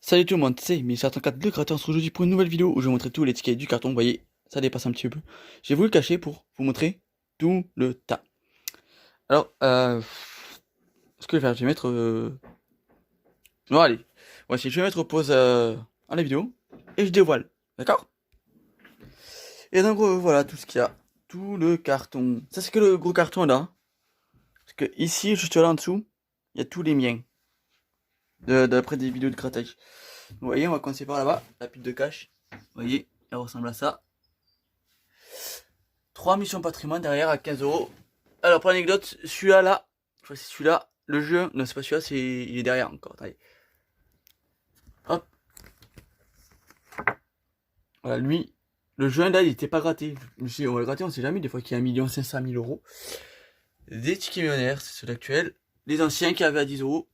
Salut tout le monde, c'est Mister104 le créateur. On se retrouve aujourd'hui pour une nouvelle vidéo où je vais vous montrer tous les tickets du carton. Vous voyez, ça dépasse un petit peu. J'ai voulu le cacher pour vous montrer tout le tas. Alors, ce que je vais faire, je vais mettre... Bon, allez, voici, je vais mettre pause à la vidéo et je dévoile, d'accord? Et donc, voilà tout ce qu'il y a. Tout le carton. Ça, c'est que le gros carton là. Parce que ici, juste là en dessous, il y a tous les miens. D'après des vidéos de grattage. Vous voyez, on va commencer par là-bas, la pile de cash. Vous voyez, elle ressemble à ça. 3 missions patrimoine derrière à 15 euros. Alors pour l'anecdote, celui-là là, je crois que c'est celui-là, le jeu, non c'est pas celui-là, il est derrière encore. Attendez. Hop. Voilà, lui, le jeu là, il était pas gratté. Je me suis dit, on va le gratter, on sait jamais, des fois qu'il y a 1 500 000 euros. Des tickets millionnaires, c'est ceux actuels. Les anciens qui avaient à 10 euros.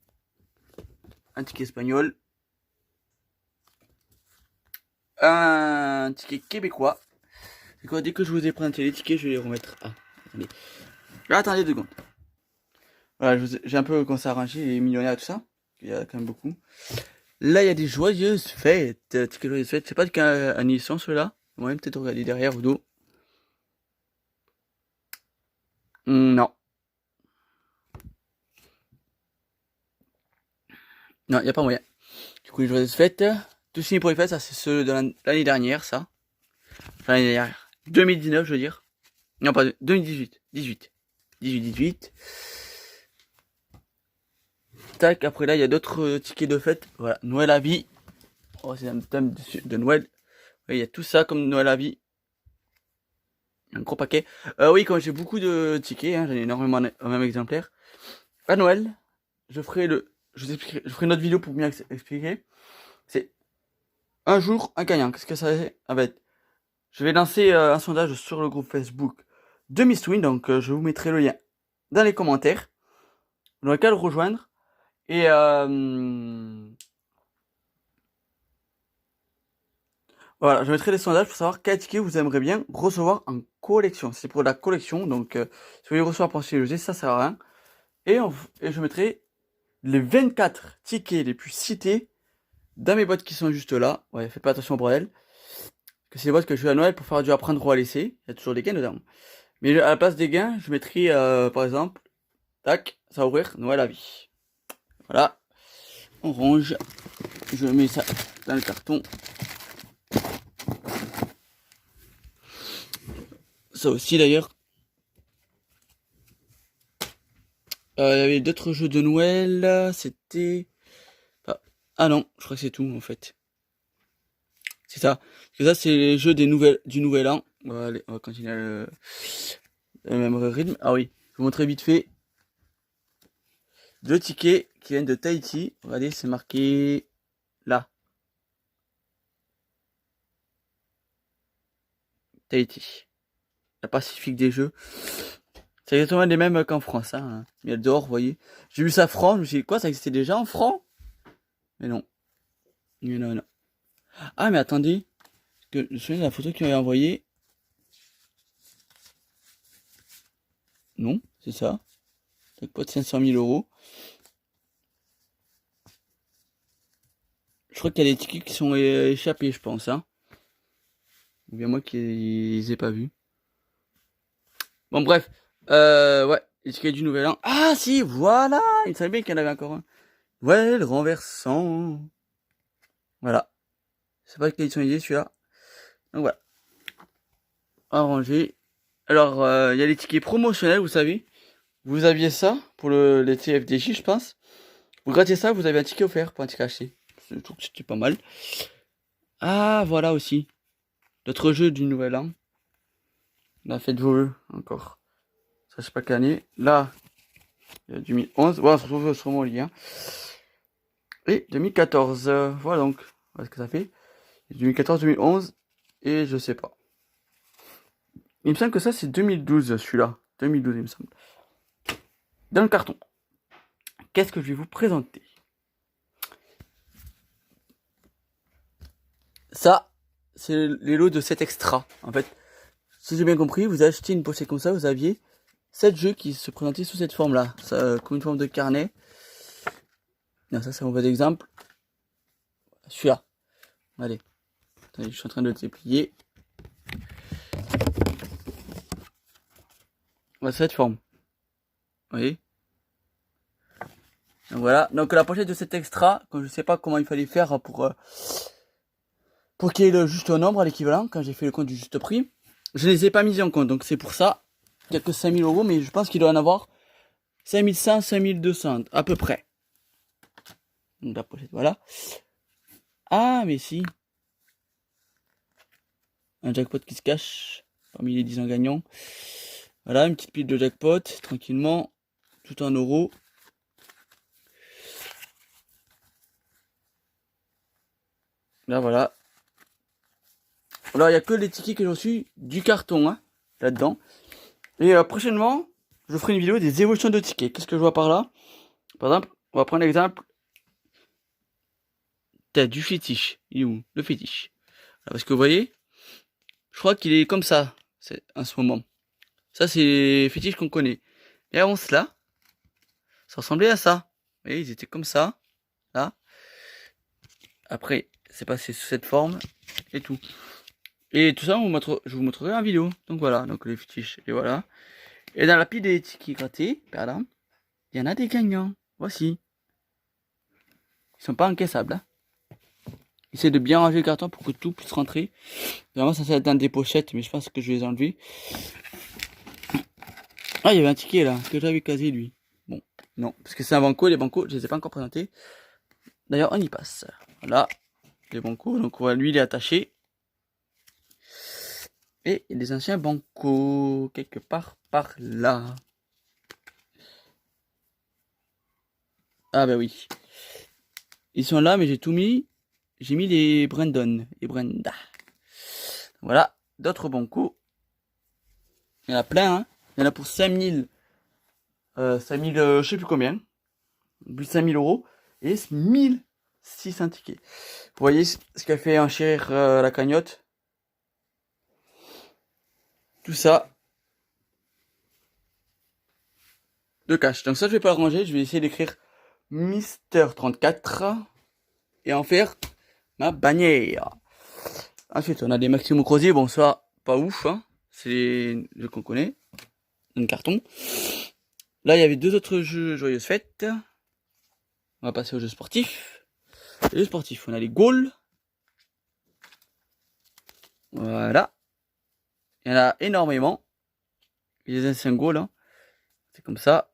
Un ticket espagnol. Un ticket québécois. C'est quoi, dès que je vous ai présenté les tickets, je vais les remettre. Ah, attendez. Là, attendez 2 secondes. Voilà, j'ai un peu commencé à arranger les millionnaires et tout ça. Il y a quand même beaucoup. Là, il y a des joyeuses fêtes. Ticket joyeuses fêtes. C'est pas de quelle année ils sont ceux-là. Ouais, peut-être regarder derrière au dos. Non. Non, il n'y a pas moyen. Du coup, les joyeuses fêtes. Tout signé pour les fêtes, ça c'est ceux de l'année dernière, ça. Enfin, l'année dernière. 2019, je veux dire. Non, pas 2018. 18. Tac, après là, il y a d'autres tickets de fête. Voilà, Noël à vie. Oh, c'est un thème de Noël. Il y a tout ça comme Noël à vie. Un gros paquet. Oui, quand j'ai beaucoup de tickets, hein, j'en ai énormément en même exemplaire. À Noël, je ferai je vous expliquerai, je ferai une autre vidéo pour bien expliquer. C'est un jour un gagnant. Qu'est-ce que ça va être? Je vais lancer un sondage sur le groupe Facebook de Miss Twin, donc je vous mettrai le lien dans les commentaires. Vous n'aurez qu'à le rejoindre. Et voilà, je mettrai les sondages pour savoir quel ticket vous aimeriez bien recevoir en collection. C'est pour la collection, donc si vous voulez recevoir pour curiosité, ça sert à rien. Et je mettrai les 24 tickets les plus cités dans mes boîtes qui sont juste là. Ouais, faites pas attention au bordel. Que c'est les boîtes que je fais à Noël pour faire du apprendre ou à laisser. Il y a toujours des gains dedans. Mais à la place des gains, je mettrai par exemple, tac, ça va ouvrir Noël à vie. Voilà. On range. Je mets ça dans le carton. Ça aussi d'ailleurs. Il y avait d'autres jeux de Noël. C'était... Ah non, je crois que c'est tout en fait. C'est ça. Parce que ça, c'est les jeux du nouvel an. Allez, on va continuer le même rythme. Ah oui, je vous montrer vite fait 2 tickets qui viennent de Tahiti. Regardez, c'est marqué là. Tahiti. La Pacifique des jeux. C'est exactement les mêmes qu'en France. Hein. Mais elle dehors, vous voyez. J'ai vu ça franc. Je me suis dit, quoi, ça existait déjà en franc? Mais non. Mais non, non. Ah, mais attendez. Je me souviens de la photo qu'il m'avait envoyée. Non, c'est ça. Jackpot 500 000 euros. Je crois qu'il y a des tickets qui sont échappés, je pense. Hein. Ou bien moi qui les ai pas vus. Bon, bref. Ouais, les tickets du nouvel an. Ah, si, voilà. Il savait bien qu'il y en avait encore un. Ouais, le renversant. Voilà. C'est pas quelle édition il est celui-là. Donc voilà. Arrangé. Alors, il y a les tickets promotionnels, vous savez. Vous aviez ça pour les TFDJ, je pense. Vous grattez ça, vous avez un ticket offert pour un ticket acheté. Je trouve que c'était pas mal. Ah, voilà aussi. D'autres jeux du nouvel an. Là, faites vos jeux encore. Ça, je sais pas quelle année. Là, il y a 2011. Voilà, on se retrouve sur mon lien. Et 2014. Voilà donc. Voilà ce que ça fait. 2014, 2011. Et je sais pas. Il me semble que ça, c'est 2012, celui-là. 2012, il me semble. Dans le carton. Qu'est-ce que je vais vous présenter? Ça, c'est les lots de 7 extra. En fait, si j'ai bien compris, vous achetez une pochette comme ça, vous aviez 7 jeux qui se présentaient sous cette forme-là. Ça, comme une forme de carnet. Non, ça c'est un mauvais exemple. Celui-là. Allez. Attendez, je suis en train de le déplier. Voilà, cette forme. Vous voyez? Donc voilà. Donc la pochette de cet extra, quand je sais pas comment il fallait faire pour qu'il y ait le juste nombre à l'équivalent, quand j'ai fait le compte du juste prix, je ne les ai pas mis en compte. Donc c'est pour ça. Il n'y a que 5000 €, mais je pense qu'il doit en avoir 5100, 5200, à peu près. Donc la pochette, voilà. Ah, mais si. Un jackpot qui se cache parmi les 10 ans gagnants. Voilà, une petite pile de jackpot, tranquillement, tout en euros. Là, voilà. Alors, il n'y a que les tickets que j'ai reçus du carton, hein, là-dedans. Et prochainement, je ferai une vidéo des évolutions de tickets. Qu'est-ce que je vois par là? Par exemple, on va prendre l'exemple du fétiche. Il est où? Le fétiche. Alors, parce que vous voyez, je crois qu'il est comme ça, en ce moment. Ça, c'est les fétiches qu'on connaît. Et avant cela, ça ressemblait à ça. Vous voyez, ils étaient comme ça, là. Après, c'est passé sous cette forme et tout. Et tout ça, je vous montrerai en vidéo. Donc voilà, donc les fétiches, et voilà. Et dans la pile des tickets grattés, par exemple, il y en a des gagnants. Voici. Ils sont pas encaissables. Hein. Essayez de bien ranger le carton pour que tout puisse rentrer. Vraiment, ça va être dans des pochettes, mais je pense que je vais les enlever. Ah, il y avait un ticket là, que j'avais casé lui. Bon, non, parce que c'est un banco, les bancos, je les ai pas encore présentés. D'ailleurs, on y passe. Voilà, les bancos, donc voilà, lui il est attaché. Et il y a des anciens bancos, quelque part par là. Ah bah oui. Ils sont là, mais j'ai tout mis. J'ai mis les Brandon et Brenda. Voilà, d'autres bancos. Il y en a plein, hein. Il y en a pour 5000. 5000, je sais plus combien. Plus 5000 €. Et 1600 tickets. Vous voyez ce qu'a fait enchérir la cagnotte. Tout ça. De cash. Donc ça, je vais pas le ranger. Je vais essayer d'écrire Mister34. Et en faire ma bannière. Ensuite, on a des Maximo Crozier. Bon, ça, pas ouf. Hein. C'est les jeux qu'on connaît. Un carton. Là, il y avait deux autres jeux Joyeuses Fêtes. On va passer aux jeux sportifs. Les jeux sportifs, on a les goals. Voilà. Il y en a énormément. Les anciens goals, hein. C'est comme ça.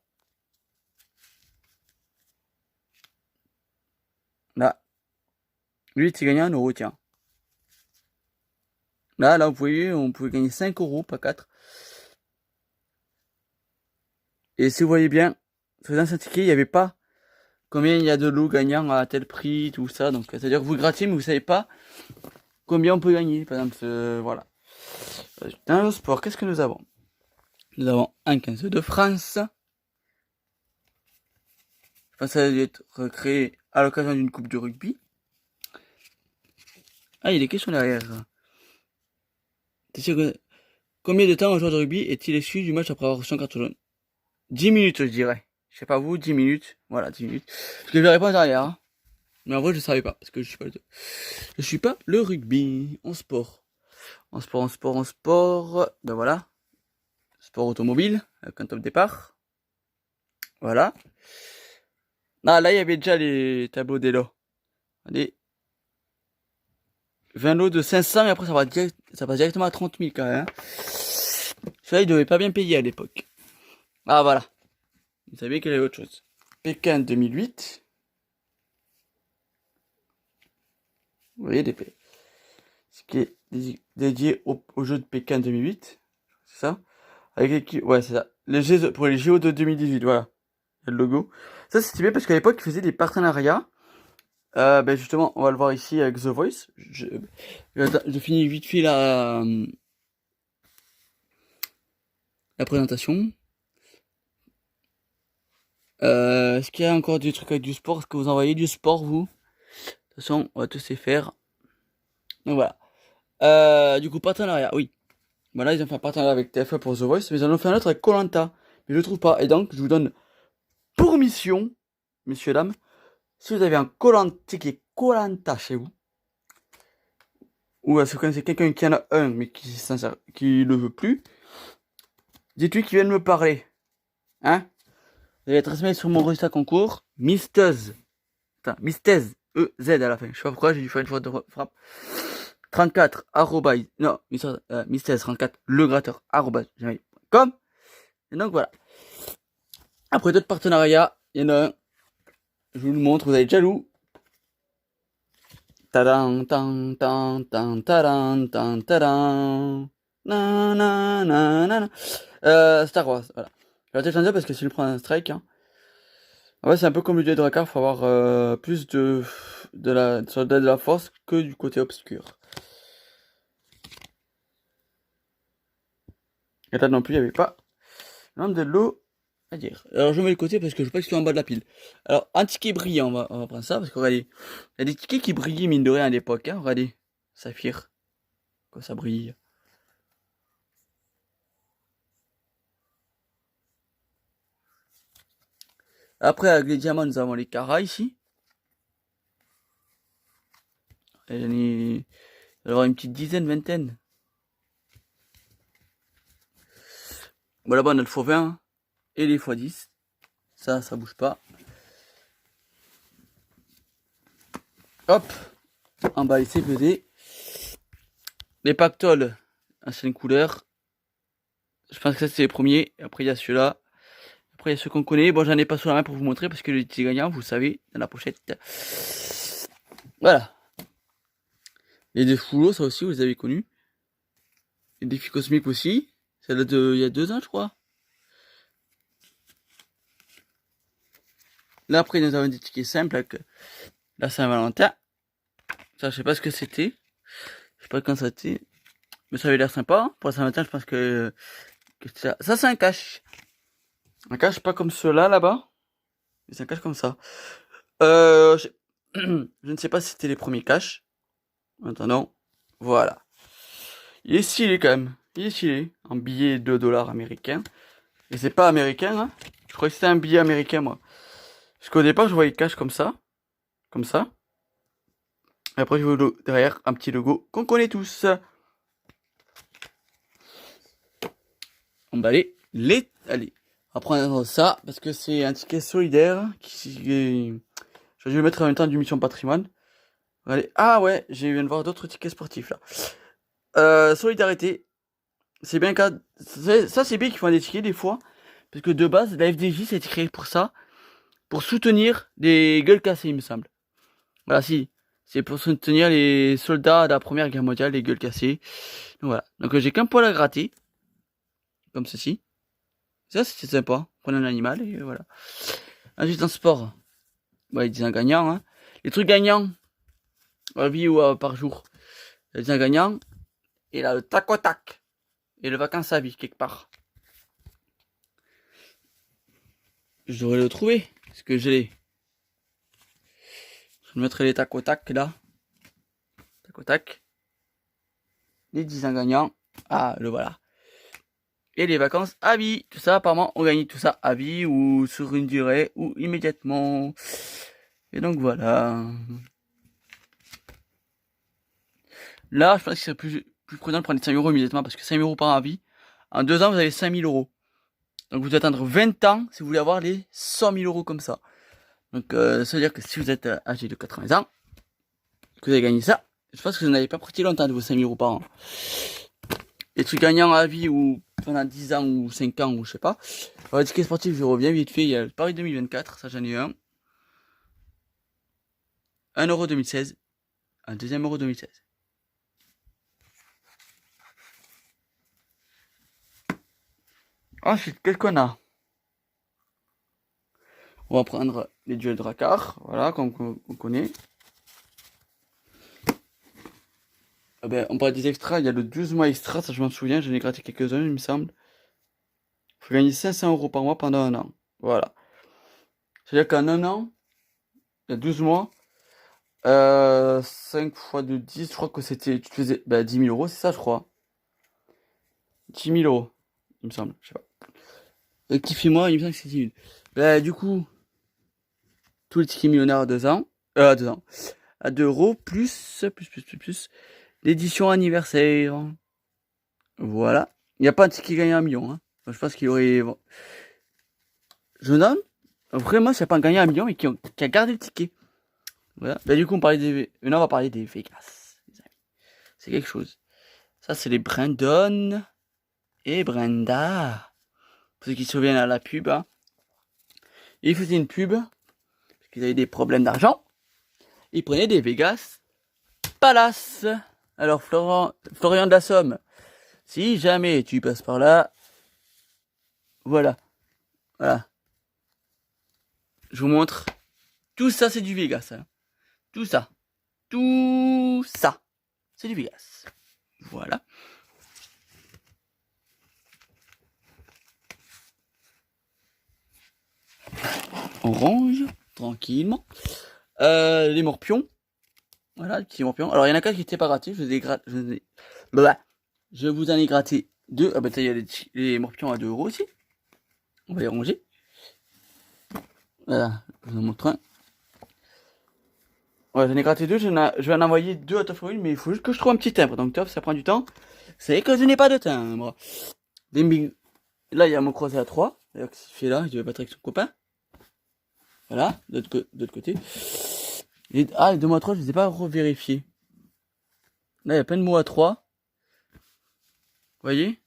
Là. Lui, c'est gagné 1 €, tiens. Là, vous voyez, on pouvait gagner 5 €, pas 4. Et si vous voyez bien, sur les anciens tickets, il n'y avait pas combien il y a de lots gagnants à tel prix, tout ça. Donc, c'est-à-dire que vous gratiez, mais vous savez pas combien on peut gagner. Par exemple, voilà. Dans le sport, qu'est-ce que nous avons? Nous avons un 15 de France. Je pense que ça a dû être créé à l'occasion d'une coupe de rugby. Ah, il y a des questions derrière. T'es sûr que... Combien de temps un joueur de rugby est-il exclu du match après avoir reçu un carton jaune? 10 minutes, je dirais. Je sais pas vous, 10 minutes. Voilà, 10 minutes. Je ne verrai pas derrière. Hein. Mais en vrai, je savais pas. Parce que je suis pas le rugby. En sport. En sport. Ben voilà. Sport automobile. Avec un top départ. Voilà. Ah, là, il y avait déjà les tableaux des lots. Allez. 20 lots de 500 et après, ça passe directement à 30 000 quand même. Hein. Celui-là, il devait pas bien payer à l'époque. Ah, voilà. Vous savez quelle est autre chose. Pékin 2008. Vous voyez, ce qui est dédié au jeu de Pékin 2008. C'est ça? Ouais, c'est ça. Pour les JO de 2018, voilà. Il y a le logo. Ça, c'est bien parce qu'à l'époque, ils faisaient des partenariats. Ben justement, on va le voir ici avec The Voice. Je finis vite fait la présentation. Est-ce qu'il y a encore des trucs avec du sport? Est-ce que vous envoyez du sport, vous? De toute façon, on va tous les faire. Donc voilà. Du coup, partenariat, oui. Voilà, ils ont fait un partenariat avec TF1 pour The Voice, mais ils en ont fait un autre avec koh Mais je le trouve pas. Et donc, je vous donne pour mission, messieurs, dames, si vous avez un ticket koh chez vous, ou est-ce que vous connaissez quelqu'un qui en a un, mais qui le veut plus, dites-lui qu'il vienne me parler. Hein? Vous allez transmettre sur mon résultat concours, Mistez. Attends, Mistez, E-Z à la fin. Je sais pas pourquoi, j'ai dû faire une faute de frappe. 34, non, Mistez 34, le gratteur, gmail.com. Et donc voilà. Après d'autres partenariats, il y en a un. Je vous le montre, vous allez être jaloux. Tadam, tan, tan, tan, tadam, tan, tadam. Na, na, na, na, na. Star Wars, voilà. Je vais peut-être parce que si je prends un strike, hein. En fait, c'est un peu comme le dieu de Drakar, faut avoir plus de la force que du côté obscur. Et là non plus, il n'y avait pas l'homme de l'eau à dire. Alors je mets le côté parce que je veux pas qu'ils soient en bas de la pile. Alors, un ticket brillant, on va prendre ça, parce que regardez, il y a des tickets qui brillaient mine de rien à l'époque, hein, regardez. Saphir. Quoi, ça brille. Après, avec les diamants, nous avons les caras ici. Il y aura une petite dizaine, vingtaine. Bon, là-bas, on a le faux 20 et les x10. Ça bouge pas. Hop. En bas, les CPD. Les pactoles, ancienne couleur. Je pense que ça, c'est les premiers. Après, il y a celui-là. Après, il y a ceux qu'on connaît. Bon, j'en ai pas sous la main pour vous montrer parce que le petit gagnant, vous savez, dans la pochette. Voilà. Les défis foulots, ça aussi, vous les avez connus. Les défis cosmiques aussi. Celle de il y a 2 ans, je crois. Là, après, nous avons des tickets simples avec la Saint-Valentin. Ça, je sais pas ce que c'était. Je sais pas quand ça c'était. Mais ça avait l'air sympa. Pour la Saint-Valentin, je pense que ça, c'est un cache. Un cache pas comme ceux-là, là-bas. Mais c'est un cache comme ça. Je ne sais pas si c'était les premiers caches. Maintenant, voilà. Il est stylé quand même. Il est stylé. En billet de $2 américains. Et c'est pas américain, hein. Je croyais que c'était un billet américain, moi. Parce qu'au départ, je voyais cash comme ça. Comme ça. Et après, je vois derrière un petit logo qu'on connaît tous. On va aller allez. On va prendre ça parce que c'est un ticket solidaire je vais le mettre en même temps du mission patrimoine. Allez. Ah ouais, j'ai viens de voir d'autres tickets sportifs là. Solidarité. C'est bien ça c'est bien qu'ils font des tickets des fois. Parce que de base, la FDJ c'est créé pour ça. Pour soutenir des gueules cassées, il me semble. Voilà, si. C'est pour soutenir les soldats de la Première Guerre mondiale, les gueules cassées. Donc voilà. Donc j'ai qu'un poil à gratter. Comme ceci. Ça, c'est sympa. Prenez un animal et voilà. Ensuite, en sport. Bah, ils disent un gagnant, hein. Les trucs gagnants. À vie ou par jour. Ils disent un gagnant. Et là, le tac au tac. Et le vacances à vie, quelque part. Je devrais le trouver. Parce que je l'ai. Je mettrai les tac au tac là. Tac au tac. Les 10 gagnants. Ah, le voilà. Et les vacances à vie. Tout ça, apparemment, on gagne tout ça à vie ou sur une durée ou immédiatement. Et donc voilà. Là, je pense que c'est plus prudent de prendre les 5 € immédiatement parce que 5 € par an à vie. En 2 ans, vous avez 5 000 €. Donc vous devez attendre 20 ans si vous voulez avoir les 100 000 € comme ça. Donc ça veut dire que si vous êtes âgé de 80 ans, que vous avez gagné ça, je pense que vous n'avez pas prêté longtemps de vos 5 000 € par an. Les trucs gagnants à vie ou pendant 10 ans ou 5 ans ou je sais pas. Alors, les tickets sportifs, je reviens vite fait. Il y a le Paris 2024, ça j'en ai un. 1 € 2016. Un deuxième euro 2016. Ensuite, qu'est-ce qu'on a? On va prendre les duels de Drakar, voilà, qu'on connaît. Ah ben, on parle des extras, il y a le 12 mois extra, ça je m'en souviens, j'en ai gratté quelques-uns, il me semble. Il faut gagner 500 € par mois pendant un an. Voilà. C'est-à-dire qu'en un an, il y a 12 mois, 5 fois de 10, je crois que c'était, tu faisais 10 000 €, c'est ça, je crois. 10 000 €, il me semble, je sais pas. Rectifie-moi, il me semble que c'est 10 000. Du coup, tous les tickets millionnaires à 2 ans, à 2 euros plus l'édition anniversaire. Voilà. Il n'y a pas de ticket gagné 1 million. Hein. Je pense qu'il y aurait... Je donne vraiment, c'est pas gagné 1 million et qui a gardé le ticket. Voilà. Bah, du coup, maintenant, on va parler des Vegas. C'est quelque chose. Ça, c'est les Brandon et Brenda. Pour ceux qui se souviennent à la pub. Hein. Ils faisaient une pub. Parce qu'ils avaient des problèmes d'argent. Ils prenaient des Vegas Palace. Alors, Florian de la Somme. Si jamais tu passes par là. Voilà. Voilà. Je vous montre. Tout ça, c'est du Vegas. Hein. Tout ça. Tout ça. C'est du Vegas. Voilà. On range tranquillement. Les morpions. Voilà, les petits morpions. Alors, il y en a 4 qui étaient pas grattés. Je vous en ai gratté 2. Ah bah, il y a les morpions à 2 euros aussi. On va les ranger. Voilà, je vous en montre un. Ouais, j'en ai gratté 2. Je vais en envoyer 2 à Toff, mais il faut juste que je trouve un petit timbre. Donc, Toff, ça prend du temps. C'est que je n'ai pas de timbre. Là, il y a mon croisé à 3. D'ailleurs, qu'est-ce qu'il fait là? Il devait battre avec son copain. Voilà, d'autre côté. Les 2 mots à 3, je ne les ai pas revérifiés. Là, il y a plein de mots à 3. Vous voyez?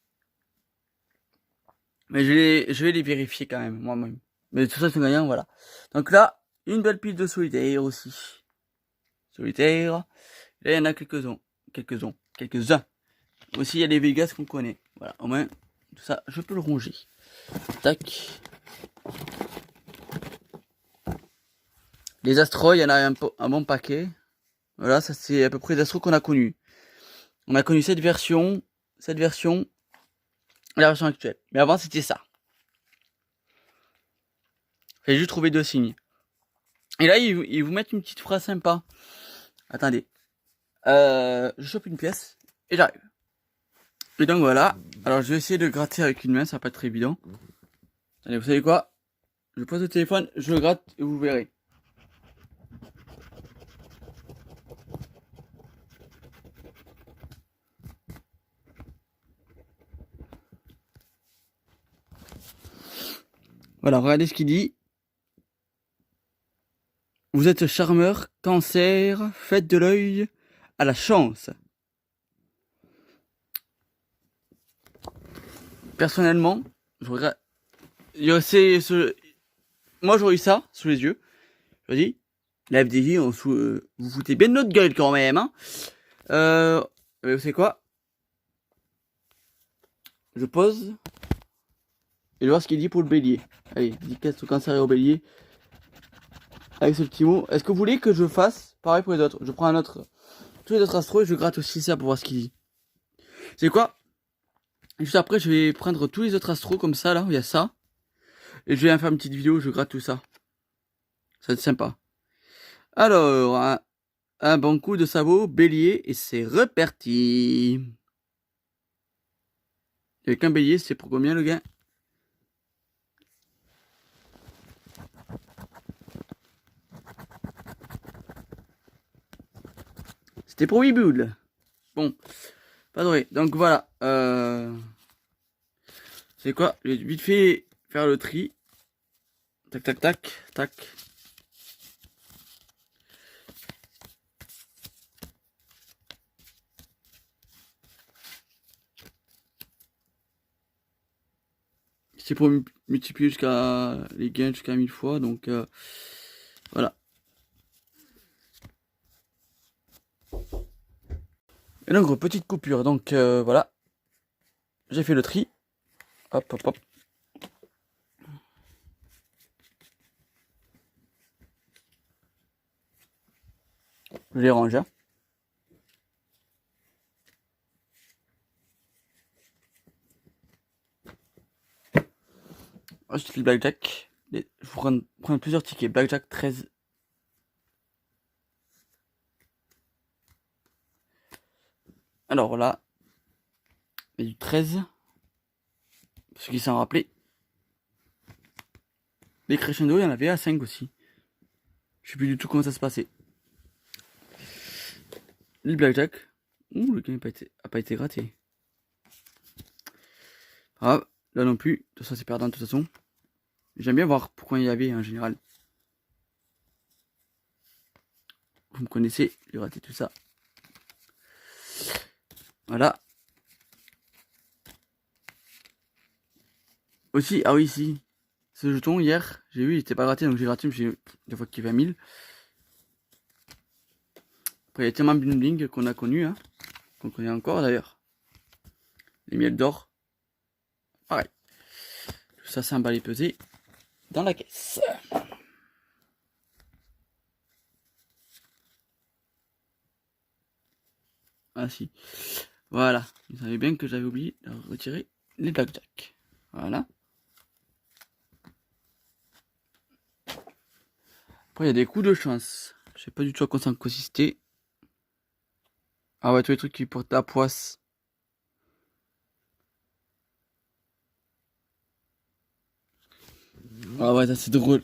Mais je vais les vérifier quand même, moi-même. Mais tout ça, c'est gagnant, voilà. Donc là, une belle pile de solitaire aussi. Solitaire. Là, il y en a quelques-uns. Aussi, il y a les Vegas qu'on connaît. Voilà, au moins, tout ça, je peux le ronger. Tac. Les Astros, il y en a un bon paquet. Voilà, ça c'est à peu près les Astros qu'on a connus. On a connu cette version, et la version actuelle. Mais avant, c'était ça. J'ai juste trouvé 2 signes. Et là, ils vous mettent une petite phrase sympa. Attendez. Je chope une pièce et j'arrive. Et donc voilà. Alors, je vais essayer de gratter avec une main, ça va pas être très évident. Allez, vous savez quoi? Je pose le téléphone, je gratte et vous verrez. Voilà, regardez ce qu'il dit. Vous êtes charmeur, cancer, faites de l'œil à la chance. Personnellement, je regrette. Moi, j'aurais eu ça sous les yeux. Je dis, la FDJ, vous foutez bien de notre gueule quand même. Hein. Mais vous savez quoi? Je pose. Et je vois ce qu'il dit pour le bélier. Allez, dédicace au cancer et au bélier. Avec ce petit mot. Est-ce que vous voulez que je fasse pareil pour les autres? Je prends tous les autres astros et je gratte aussi ça pour voir ce qu'il dit. C'est quoi? Juste après, je vais prendre tous les autres astros comme ça, là, où il y a ça. Et je vais faire une petite vidéo où je gratte tout ça. Ça va être sympa. Alors, un bon coup de sabot, bélier, et c'est reparti. Avec un bélier, c'est pour combien le gain? C'était pour 8 boules. Bon, pas de vrai. Donc voilà. C'est quoi? Je vais vite fait faire le tri. Tac, tac, tac, tac. C'est pour multiplier jusqu'à les gains jusqu'à 1000 fois. Donc voilà. Et donc, petite coupure. Donc voilà. J'ai fait le tri. Hop, hop, hop. Je les range. Hein. Ensuite, le blackjack. Je vais prendre plusieurs tickets. Blackjack 13. Alors là, il y a du 13. Pour ceux qui s'en rappelaient. Les crescendo, il y en avait à 5 aussi. Je sais plus du tout comment ça se passait. Le blackjack. Ouh, le gain a pas été gratté. Ah, là non plus. Tout ça, c'est perdant de toute façon. J'aime bien voir pourquoi il y avait en général. Vous me connaissez, j'ai raté tout ça. Voilà. Aussi, ah oui, si. Ce jeton, hier, j'ai vu, il était pas gratté, donc j'ai gratté, j'ai des fois qu'il y avait 1000. Après, il y a tellement bling bling qu'on a connu, hein. Qu'on connaît encore d'ailleurs. Les miels d'or. Pareil. Tout ça, c'est emballé pesé dans la caisse. Ah si. Voilà. Vous savez bien que j'avais oublié de retirer les blackjack. Voilà. Après, il y a des coups de chance. Je sais pas du tout à quoi ça consistait. Ah ouais, tous les trucs qui portent la poisse. Ah ouais, ça c'est drôle.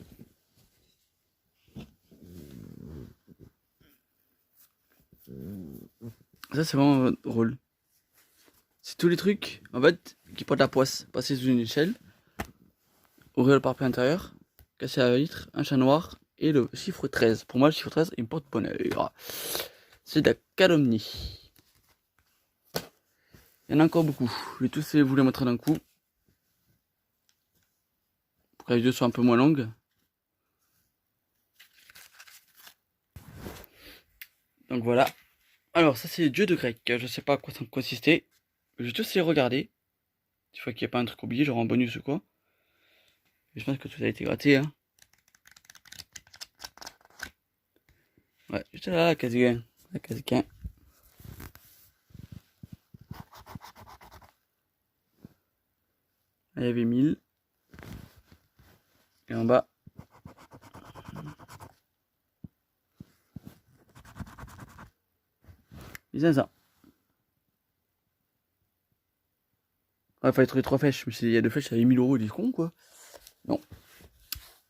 Ça c'est vraiment drôle. C'est tous les trucs, en fait, qui portent la poisse. Passer sous une échelle. Ouvrir le pare-brise intérieur. Casser la vitre. Un chat noir. Et le chiffre 13. Pour moi, le chiffre 13, il me porte bonheur. C'est de la calomnie. Il y en a encore beaucoup. Je vais tous vous les montrer d'un coup. Pour que les vidéos soient un peu moins longues. Donc voilà. Alors ça c'est les dieux de grec. Je sais pas à quoi ça consistait. Je vais tous les regarder. Des fois qu'il n'y a pas un truc oublié, genre en bonus ou quoi. Je pense que tout a été gratté. Hein. Ouais, juste là, la case gain. La case gain. Là, il y avait 1000. Et en bas. Les 500. Ouais, fallait trouver 3 flèches. Mais il y a 2 flèches, ça avait 1000 euros, il est con quoi. Non.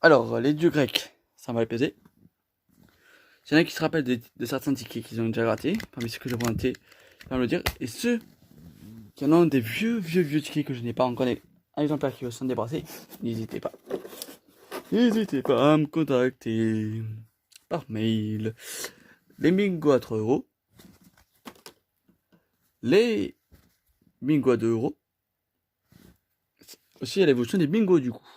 Alors, les dieux grecs, ça va les peser. S'il y en a qui se rappellent de certains tickets qu'ils ont déjà grattés, parmi ceux que j'ai pointés, je vais me le dire. Et ceux qui en ont des vieux tickets que je n'ai pas encore un exemplaire qui veut s'en débarrasser, n'hésitez pas. N'hésitez pas à me contacter par mail. Les bingos à 3 euros. Les bingos à 2 euros. Aussi, il y a l'évolution des bingos du coup.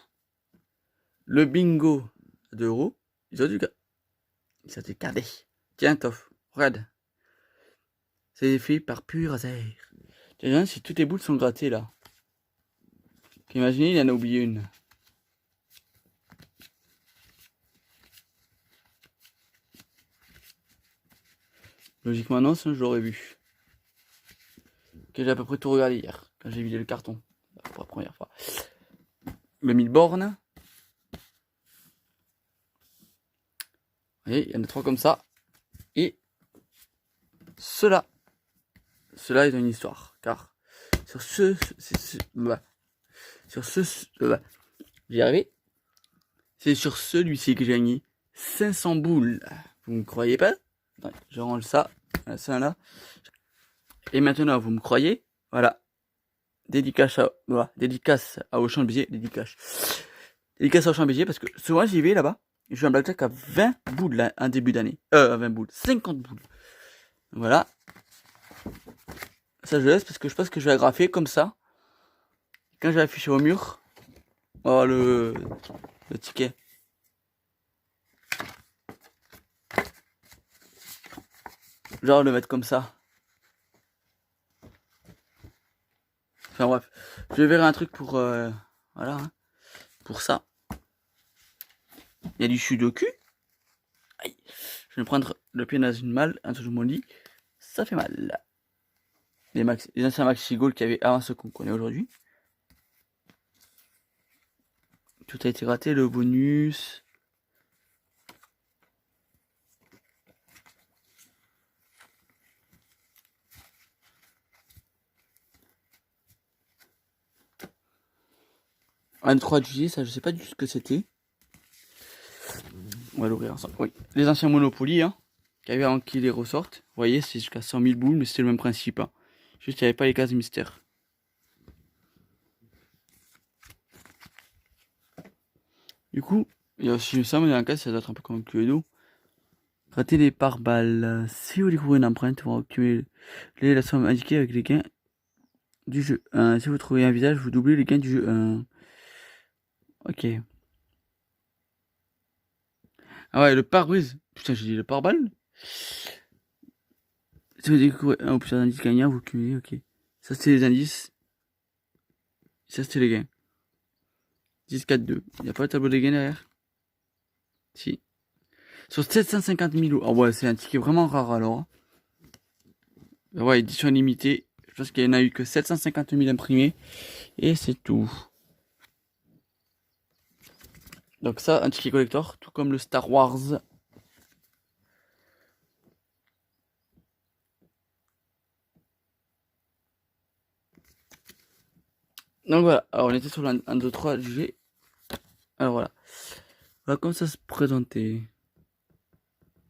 Le bingo à 2 euros. Ils ont du gars. Ça t'est gardé. Tiens, Toff, regarde. C'est fait par pur hasard. Tiens, si toutes les boules sont grattées là. Imaginez, il y en a oublié une. Logiquement, non, sinon je l'aurais vu. Que j'ai à peu près tout regardé hier, quand j'ai vidé le carton. Pour la première fois. Le 1000 bornes. Vous voyez, il y en a 3 comme ça. Et ceux-là. Ceux-là, ils ont une histoire. Car sur j'y arrivé. C'est sur celui-ci que j'ai gagné 500 boules. Vous me croyez pas? Attendez, je range ça. Ça là. Et maintenant, vous me croyez? Voilà. Dédicace à Auchan de Béziers. Dédicace à Auchan de Béziers parce que souvent j'y vais là-bas. Je joue un blackjack à 20 boules là, un début d'année. À 20 boules. 50 boules. Voilà. Ça je laisse parce que je pense que je vais agrafer comme ça. Quand je vais afficher au mur. Oh le ticket. Genre le mettre comme ça. Enfin bref. Je verrai un truc pour voilà. Hein, pour ça. Il y a du sudoku. Aïe. Je vais prendre le pied dans une malle, un truc de mon lit. Ça fait mal. Les anciens Maxi Gold qu'il y avait avant ceux qu'on connaît aujourd'hui. Tout a été raté, le bonus. Un 3 juillet, ça je sais pas du tout ce que c'était. On va l'ouvrir ensemble. Oui, les anciens Monopoly, hein. avant qu'ils les ressortent. Vous voyez, c'est jusqu'à 100 000 boules, mais c'était le même principe. Hein. Juste, il n'y avait pas les cases mystères. Du coup, il y a aussi ça, mais dans la case, ça doit être un peu comme un Cluedo. Ratez les pare-balles. Si vous découvrez une empreinte, vous accumulez la somme indiquée avec les gains du jeu 1. Si vous trouvez un visage, vous doublez les gains du jeu 1. Ok. Ah ouais, le pare-brise. Putain, j'ai dit le pare-balles. Si vous découvrez un ou plusieurs indices gagnants, vous cumulez, ok. Ça, c'était les indices. Ça, c'était les gains. 10, 4, 2. Il n'y a pas le tableau des gains derrière? Si. Sur 750 000 euros. Ah ouais, c'est un ticket vraiment rare alors. Ouais, édition limitée. Je pense qu'il n'y en a eu que 750 000 imprimés. Et c'est tout. Donc ça, un ticket collector, tout comme le Star Wars. Donc voilà, alors on était sur le 1, 2, 3 G. Alors voilà. Voilà comme ça se présentait.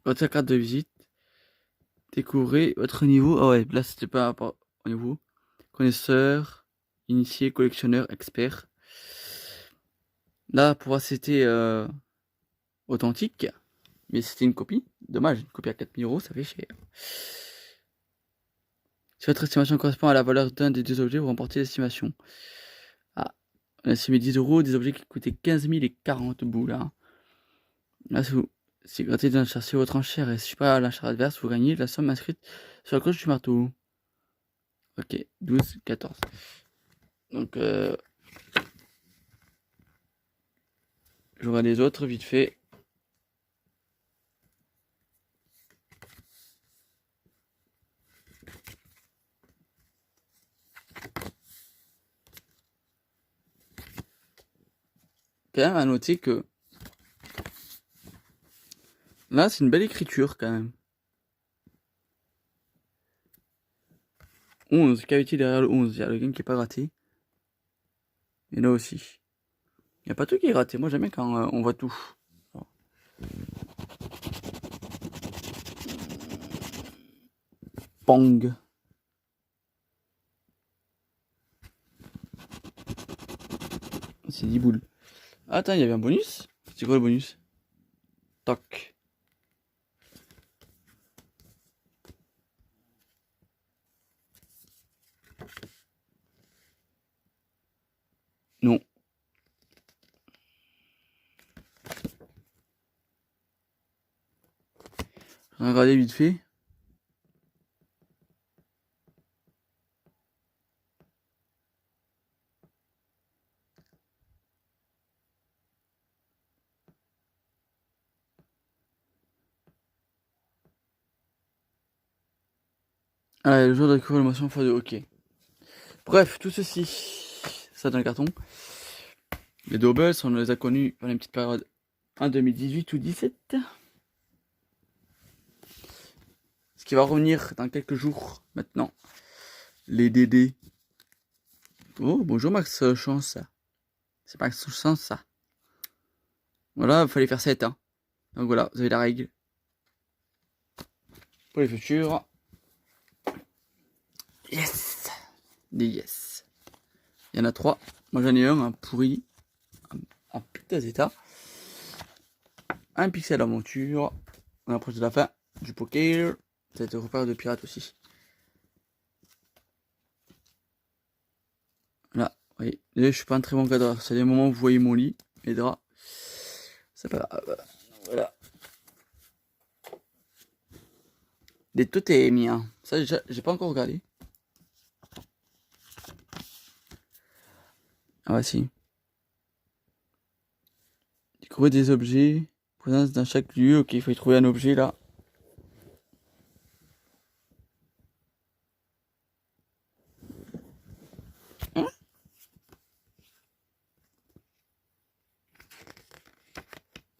Votre carte de visite. Découvrez votre niveau. Ah ouais, là c'était pas au niveau. Connaisseur, initié, collectionneur, expert. Là, pour voir c'était authentique. Mais c'était une copie. Dommage, une copie à 4 000 euros, ça fait cher. Si votre estimation correspond à la valeur d'un des deux objets, vous remportez l'estimation. Ah, on a estimé 10 euros, des objets qui coûtaient 15 000 et 40 boules. Hein. Là, si vous grattez d'un chercher votre enchère et supérieur à l'enchère adverse, vous gagnez la somme inscrite sur la cloche du marteau. Ok, 12, 14. Donc, je vois les autres vite fait. Quand même à noter que là, c'est une belle écriture quand même. 11, cavité derrière le 11. Il y a le gain qui est pas raté. Et là aussi. Il n'y a pas tout qui est raté. Moi, j'aime bien quand on voit tout. Pong. C'est 10 boules. Attends, il y avait un bonus? C'est quoi le bonus? Toc. Non. On va regarder vite fait. Allez, le jour de découvrir l'émotion x2, ok. Bref, tout ceci, ça dans le carton. Les doubles, on les a connus pendant une petite période en 2018 ou 2017. Ce qui va revenir dans quelques jours maintenant. Les DD. Oh, bonjour Max Chance. C'est Max Chance ça. Voilà, il fallait faire 7. Hein. Donc voilà, vous avez la règle. Pour les futurs. Yes. Des yes. Il y en a 3. Moi j'en ai un pourri. Un putain d'état. Un pixel aventure. On approche de la fin du poker. Ça a été repère de pirate aussi. Là, vous voyez. Là, je suis pas un très bon cadreur. C'est des moments où vous voyez mon lit, mes draps. C'est pas grave. Voilà. Des totems, hein. Ça, j'ai pas encore regardé. Ah ouais, si. Découvrir des objets. Présence dans chaque lieu. Ok, il faut y trouver un objet là. Hein?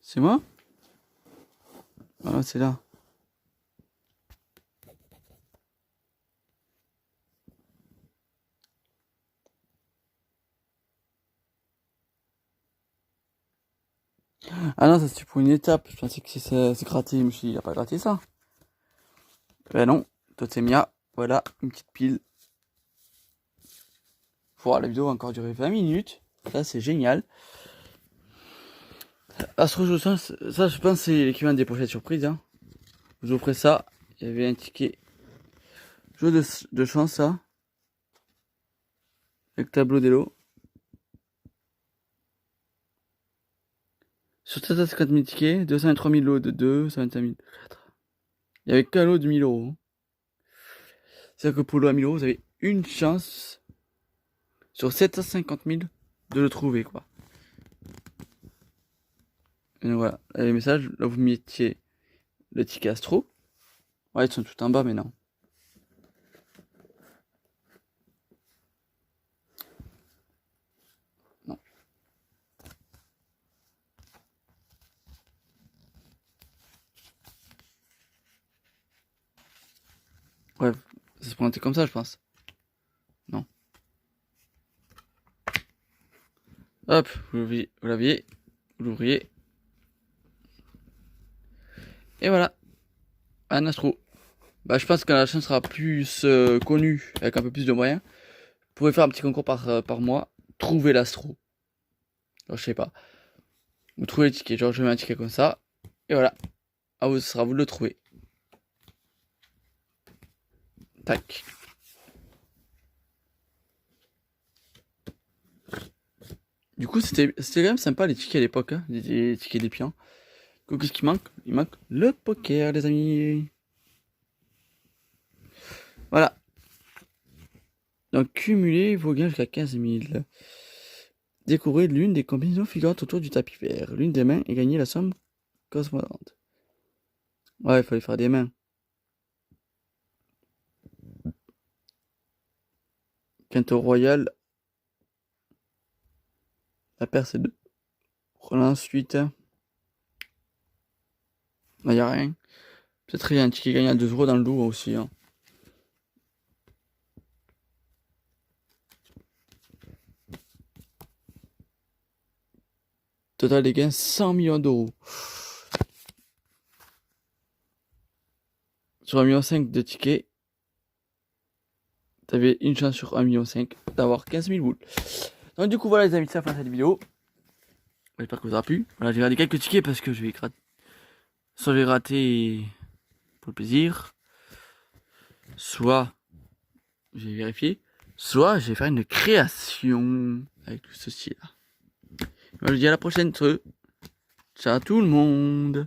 C'est moi? Voilà, c'est là. Ah non, ça c'est pour une étape. Je pensais que c'est gratté. Je me suis dit, il a pas gratté ça. Ben non, Totemia, voilà, une petite pile. Voilà, la vidéo va encore durer 20 minutes. Ça, c'est génial. Astro Jeu, ça, je pense, c'est l'équivalent des pochettes surprises. Hein. Je vous ferai ça. Il y avait un ticket jeu de chance, ça. Avec tableau des lots. Sur 750 000 tickets, 223 000 lots de 2, 121 000 de 4. Il n'y avait qu'un lot de 1000 euros. C'est-à-dire que pour le lot à 1000 euros, vous avez une chance sur 750 000 de le trouver, quoi. Et donc voilà, les messages, là vous mettiez le ticket Astro. Ouais, ils sont tout en bas, mais non. Non. Ouais, ça se présentait comme ça, je pense. Non. Hop, vous l'aviez, vous l'ouvriez. Et voilà, un Astro. Bah, je pense que la chaîne sera plus connue, avec un peu plus de moyens. Vous pouvez faire un petit concours par mois. Trouver l'Astro. Alors, je sais pas. Vous trouvez le ticket. Genre, je mets un ticket comme ça. Et voilà. Ah, ce sera à vous de le trouver. Tac. Du coup, c'était quand même sympa les tickets à l'époque. Hein, les tickets des pions. Qu'est-ce qui manque? Il manque le poker, les amis. Voilà. Donc, cumulez vos gains jusqu'à 15 000. Découvrez l'une des combinaisons figurantes autour du tapis vert. L'une des mains et gagnez la somme correspondante. Ouais, il fallait faire des mains. Quinte royale. La paire, c'est 2. Relance 8. Il n'y a rien. Peut-être il y a un ticket gagnant à 2 euros dans le lot aussi. Hein. Total des gains 100 millions d'euros. Sur 1,5 million de tickets, t'avais une chance sur 1,5 million d'avoir 15 000 boules. Donc du coup voilà les amis, c'est la fin de cette vidéo. J'espère que vous aura plu. Voilà, j'ai regardé quelques tickets parce que je vais gratter. Soit je vais gratter pour le plaisir, soit je vais vérifier, soit je vais faire une création avec tout ceci là. Moi je vous dis à la prochaine. Ciao tout le monde.